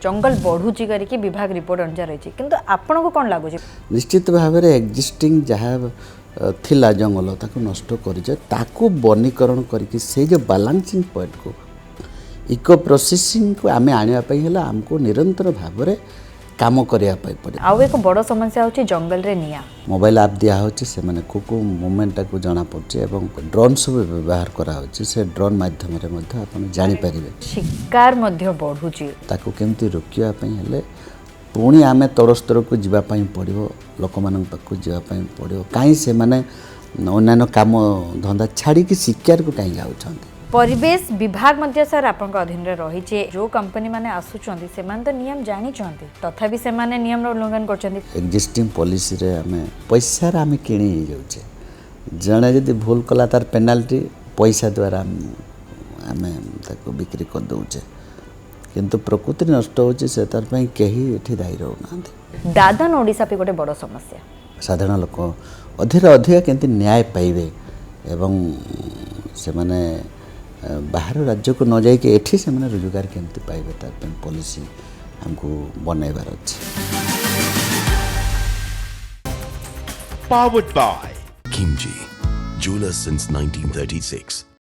जंगल बढ़ुची करके विभाग रिपोर्ट अनुसार रही किंतु आपन को कौन लागुଛି निश्चित भाव में एक्जिस्टिंग जहाँ थिला जंगल ताको नष्ट कर ताकू वनीकरण करके से जो बैलेंसिंग पॉइंट को इको प्रोसेसिंग को आमे आने आमको निरंतर भाव में काम करने पड़े। आउ एक बड़ समस्या होची जंगल रे निया मोबाइल ऐप दिया होची से माने को मूवमेंट को जाना पड़े एवं ड्रोन सब व्यवहार करा होची से ड्रोन माध्यम रे मध्य आपण जानि परिबे शिकार मध्य बढ़ुची ताको केमती रोकिया पई हेले पुणी आमे तल स्तर को जीवा पई पड़िबो लोक मानन पाखु जीवा पई पड़िबो काई से माने अन्य काम धंदा छाड़ी कि शिकार को काई जाउछंती। परिवेश विभाग मध्य सर आपन अधीन रे रही जो कंपनी माने आसुचंती से मान तो नियम जानी चंती तथापि से माने नियम रो उल्लंघन करचंती। एक्जिस्टिंग पॉलिसी रे हमें पैसा रे हमें किणी जाउछे जणे यदि भूल कला तार पेनाल्टी पैसा द्वारा हमें ताको बिक्री कर दउछे किंतु प्रकृति नष्ट होची से तार पई केही एठी दायी रहउ नांती। दादन ओडिसा पे गोटे बड़ समस्या साधारण लोक अधिक अधिक केंति न्याय पाइबे एवं से माने बाहर राज्य को न जाइए एठी से मैंने रोजगार केमती पाइबे तार पॉलिसी हमको बनैबार अछि। Powered by Kimchi, jeweler since 1936.